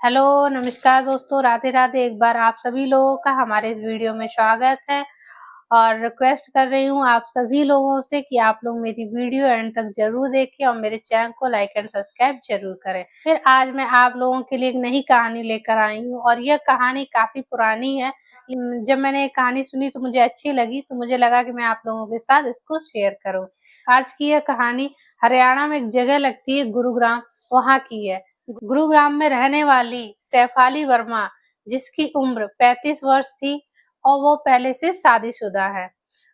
Hello, नमस्कार दोस्तों, राधे राधे। एक बार आप सभी लोगों का हमारे इस वीडियो में स्वागत है और रिक्वेस्ट कर रही हूँ आप सभी लोगों से कि आप लोग मेरी वीडियो एंड तक जरूर देखें और मेरे चैनल को लाइक एंड सब्सक्राइब जरूर करें। फिर आज मैं आप लोगों के लिए एक नई कहानी लेकर आई हूँ और यह कहानी काफी पुरानी है। जब मैंने ये कहानी सुनी तो मुझे अच्छी लगी, तो मुझे लगा कि मैं आप लोगों के साथ इसको शेयर करूँ। आज की यह कहानी हरियाणा में एक जगह लगती है गुरुग्राम, वहाँ की है। गुरुग्राम में रहने वाली सैफाली वर्मा, जिसकी उम्र 35 वर्ष थी और वो पहले से शादीशुदा है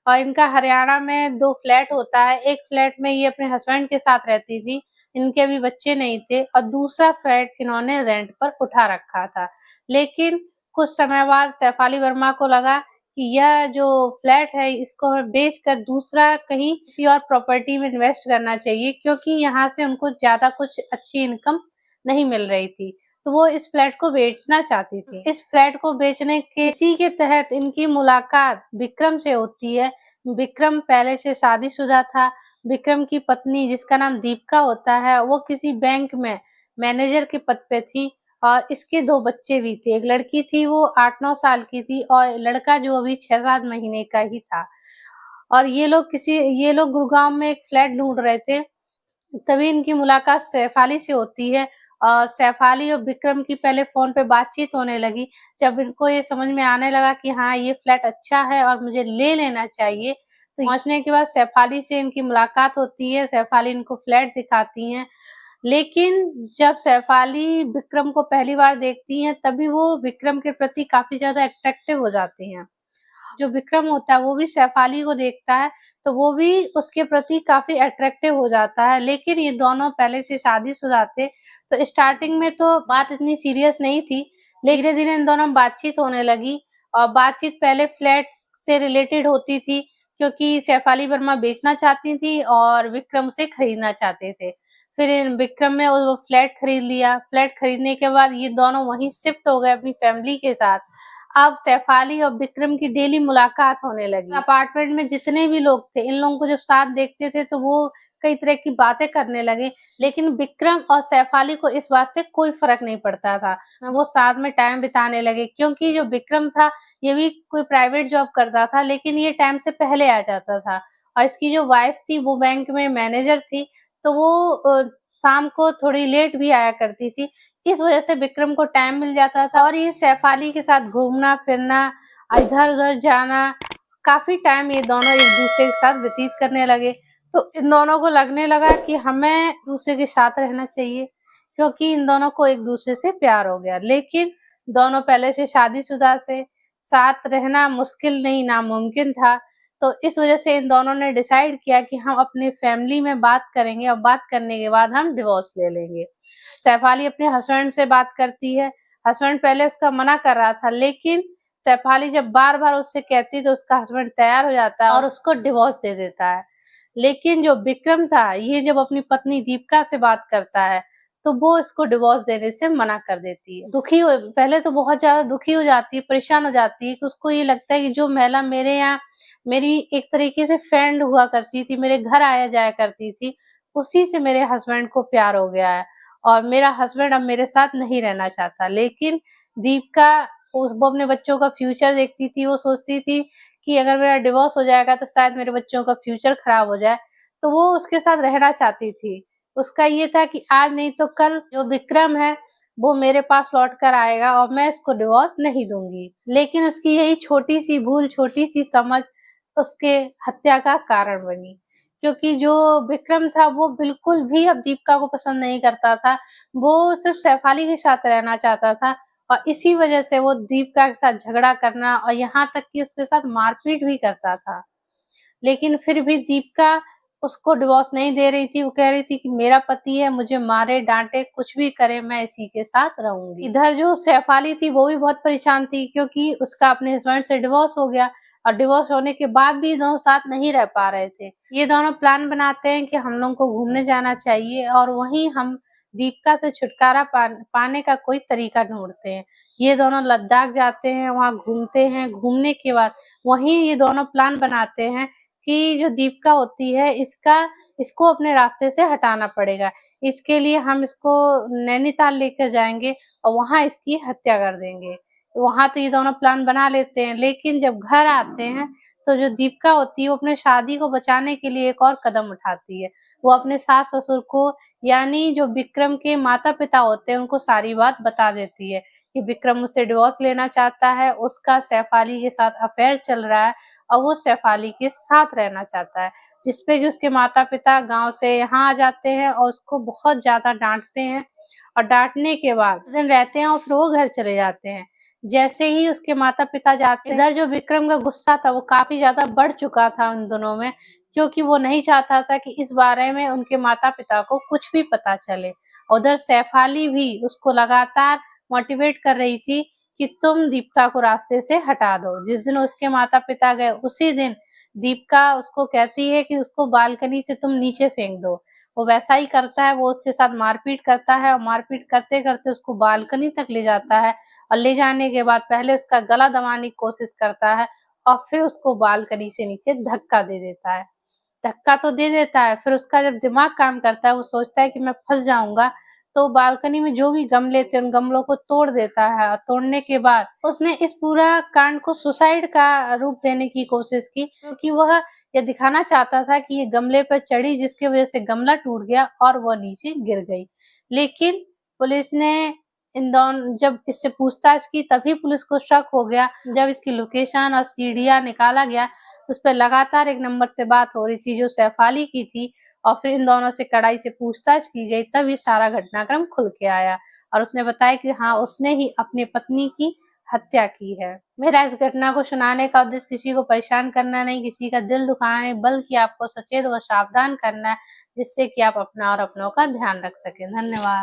और इनका हरियाणा में 2 फ्लैट होता है। एक फ्लैट में ये अपने हस्बैंड के साथ रहती थी, इनके अभी बच्चे नहीं थे, और दूसरा फ्लैट इन्होंने रेंट पर उठा रखा था। लेकिन कुछ समय बाद सैफाली वर्मा को लगा कि यह जो फ्लैट है इसको हमें बेचकर दूसरा कहीं किसी और प्रॉपर्टी में इन्वेस्ट करना चाहिए, क्योंकि यहाँ से उनको ज्यादा कुछ अच्छी इनकम नहीं मिल रही थी। तो वो इस फ्लैट को बेचना चाहती थी। इस फ्लैट को बेचने के इसी के तहत इनकी मुलाकात विक्रम से होती है। विक्रम पहले से शादीशुदा था। विक्रम की पत्नी, जिसका नाम दीपिका होता है, वो किसी बैंक में मैनेजर के पद पे थी और इसके 2 बच्चे भी थे। एक लड़की थी, वो 8-9 साल की थी, और लड़का जो अभी 6-7 महीने का ही था। और ये लोग गुड़गांव में एक फ्लैट ढूंढ रहे थे। तभी इनकी मुलाकात सैफाली से होती है और सैफाली और विक्रम की पहले फ़ोन पे बातचीत होने लगी। जब इनको ये समझ में आने लगा कि हाँ, ये फ्लैट अच्छा है और मुझे ले लेना चाहिए, तो पहुँचने के बाद सैफाली से इनकी मुलाकात होती है। सैफाली इनको फ्लैट दिखाती हैं। लेकिन जब सैफाली विक्रम को पहली बार देखती हैं, तभी वो विक्रम के प्रति काफ़ी ज़्यादा अट्रैक्टिव हो जाती हैं। जो विक्रम होता है वो भी सैफाली को देखता है, तो वो भी उसके प्रति काफ़ी अट्रैक्टिव हो जाता है। लेकिन ये दोनों पहले से शादीशुदा थे, तो स्टार्टिंग में तो बात इतनी सीरियस नहीं थी। धीरे-धीरे इन दोनों में बातचीत होने लगी और बातचीत पहले फ्लैट से रिलेटेड होती थी, क्योंकि सैफाली वर्मा बेचना चाहती थी और विक्रम उसे खरीदना चाहते थे। फिर इन विक्रम ने वो फ्लैट खरीद लिया। फ्लैट खरीदने के बाद ये दोनों वहीं शिफ्ट हो गए अपनी फैमिली के साथ। अब सैफाली और विक्रम की डेली मुलाकात होने लगी। अपार्टमेंट में जितने भी लोग थे, इन लोगों को जब साथ देखते थे तो वो कई तरह की बातें करने लगे, लेकिन विक्रम और सैफाली को इस बात से कोई फ़र्क नहीं पड़ता था। वो साथ में टाइम बिताने लगे, क्योंकि जो विक्रम था, ये भी कोई प्राइवेट जॉब करता था, लेकिन ये टाइम से पहले आ जाता था और इसकी जो वाइफ़ थी, वो बैंक में मैनेजर थी, तो वो शाम को थोड़ी लेट भी आया करती थी। इस वजह से विक्रम को टाइम मिल जाता था और ये सैफाली के साथ घूमना-फिरना, इधर-उधर जाना, काफ़ी टाइम ये दोनों एक-दूसरे के साथ व्यतीत करने लगे। तो इन दोनों को लगने लगा कि हमें एक-दूसरे के साथ रहना चाहिए, क्योंकि इन दोनों को एक-दूसरे से प्यार हो गया। लेकिन दोनों पहले से शादीशुदा से, साथ रहना मुश्किल नहीं, नामुमकिन था। तो इस वजह से इन दोनों ने डिसाइड किया कि हम अपनी फैमिली में बात करेंगे और बात करने के बाद हम डिवोर्स ले लेंगे। सैफाली अपने हस्बैंड से बात करती है। हस्बैंड पहले उसका मना कर रहा था, लेकिन सैफाली जब बार-बार उससे कहती तो उसका हस्बैंड तैयार हो जाता है और उसको डिवोर्स दे देता है। लेकिन जो विक्रम था, ये जब अपनी पत्नी दीपिका से बात करता है, तो वो इसको डिवोर्स देने से मना कर देती है। दुखी हो पहले तो बहुत ज़्यादा दुखी हो जाती है, परेशान हो जाती है कि उसको ये लगता है कि जो महिला मेरे यहाँ मेरी एक तरीके से फ्रेंड हुआ करती थी, मेरे घर आया जाया करती थी, उसी से मेरे हस्बैंड को प्यार हो गया है और मेरा हस्बैंड अब मेरे साथ नहीं रहना चाहता। लेकिन दीपिका वो अपने बच्चों का फ्यूचर देखती थी, वो सोचती थी कि अगर मेरा डिवोर्स हो जाएगा तो शायद मेरे बच्चों का फ्यूचर खराब हो जाए, तो वो उसके साथ रहना चाहती थी। उसका ये था कि आज नहीं तो कल जो विक्रम है, वो मेरे पास लौट कर आएगा और मैं इसको डिवोर्स नहीं दूँगी। लेकिन उसकी यही छोटी-सी भूल, छोटी-सी समझ उसके हत्या का कारण बनी। क्योंकि जो विक्रम था वो बिल्कुल भी अब दीपिका को पसंद नहीं करता था। वो सिर्फ़ सैफाली के साथ रहना चाहता था और इसी वजह से वो दीपिका के साथ झगड़ा करना और यहाँ तक कि उसके साथ मारपीट भी करता था। लेकिन फिर भी दीपिका उसको डिवोर्स नहीं दे रही थी। वो कह रही थी कि मेरा पति है, मुझे मारे, डाँटे, कुछ भी करे, मैं इसी के साथ रहूँगी। इधर जो सैफाली थी वो भी बहुत परेशान थी, क्योंकि उसका अपने हस्बैंड से डिवोर्स हो गया और डिवोर्स होने के बाद भी दोनों साथ नहीं रह पा रहे थे। ये दोनों प्लान बनाते हैं कि हम लोगों को घूमने जाना चाहिए और वहीं हम दीपिका से छुटकारा पाने का कोई तरीका ढूँढते हैं। ये दोनों लद्दाख जाते हैं, वहाँ घूमते हैं। घूमने के बाद वहीं ये दोनों प्लान बनाते हैं कि जो दीपिका होती है, इसका इसको अपने रास्ते से हटाना पड़ेगा। इसके लिए हम इसको नैनीताल लेकर जाएँगे और वहाँ इसकी हत्या कर देंगे। वहाँ तो ये दोनों प्लान बना लेते हैं, लेकिन जब घर आते हैं तो जो दीपिका होती है वो अपने शादी को बचाने के लिए एक और कदम उठाती है। वो अपने सास-ससुर को, यानी जो विक्रम के माता-पिता होते हैं, उनको सारी बात बता देती है कि विक्रम मुझसे डिवोर्स लेना चाहता है, उसका सैफ अली के साथ अफेयर चल रहा है और वो सैफ अली के साथ रहना चाहता है। जिसपे कि उसके माता-पिता गाँव से यहाँ आ जाते हैं और उसको बहुत ज़्यादा डाँटते हैं और डाँटने के बाद कुछ दिन रहते हैं और फिर वो घर चले जाते हैं। जैसे ही उसके माता-पिता जाते हैं, इधर जो विक्रम का गुस्सा था वो काफ़ी ज़्यादा बढ़ चुका था उन दोनों में, क्योंकि वो नहीं चाहता था कि इस बारे में उनके माता-पिता को कुछ भी पता चले। उधर सैफ अली भी उसको लगातार मोटिवेट कर रही थी कि तुम दीपिका को रास्ते से हटा दो। जिस दिन उसके माता-पिता गए उसी दिन दीपिका उसको कहती है कि उसको बालकनी से तुम नीचे फेंक दो। वो वैसा ही करता है, वो उसके साथ मारपीट करता है और मारपीट करते-करते उसको बालकनी तक ले जाता है और ले जाने के बाद पहले उसका गला दबाने की कोशिश करता है और फिर उसको बालकनी से नीचे धक्का दे देता है। धक्का तो दे देता है, फिर उसका जब दिमाग काम करता है, वो सोचता है कि मैं फँस जाऊँगा, तो बालकनी में जो भी गमले थे, उन गमलों को तोड़ देता है और तोड़ने के बाद उसने इस पूरा कांड को सुसाइड का रूप देने की कोशिश की, क्योंकि वह ये दिखाना चाहता था कि ये गमले पर चढ़ी, जिसकी वजह से गमला टूट गया और वह नीचे गिर गई। लेकिन पुलिस ने जब इससे पूछताछ की तभी पुलिस को शक हो गया। जब इसकी लोकेशन और सीढ़ियाँ निकाला गया, उस पे लगातार एक नंबर से बात हो रही थी जो सैफ अली की थी और फिर इन दोनों से कड़ाई से पूछताछ की गई, तब ये सारा घटनाक्रम खुल के आया और उसने बताया कि हाँ, उसने ही अपनी पत्नी की हत्या की है। मेरा इस घटना को सुनाने का उद्देश्य किसी को परेशान करना नहीं, किसी का दिल दुखाना नहीं, बल्कि आपको सचेत व सावधान करना है, जिससे कि आप अपना और अपनों का ध्यान रख सकें। धन्यवाद।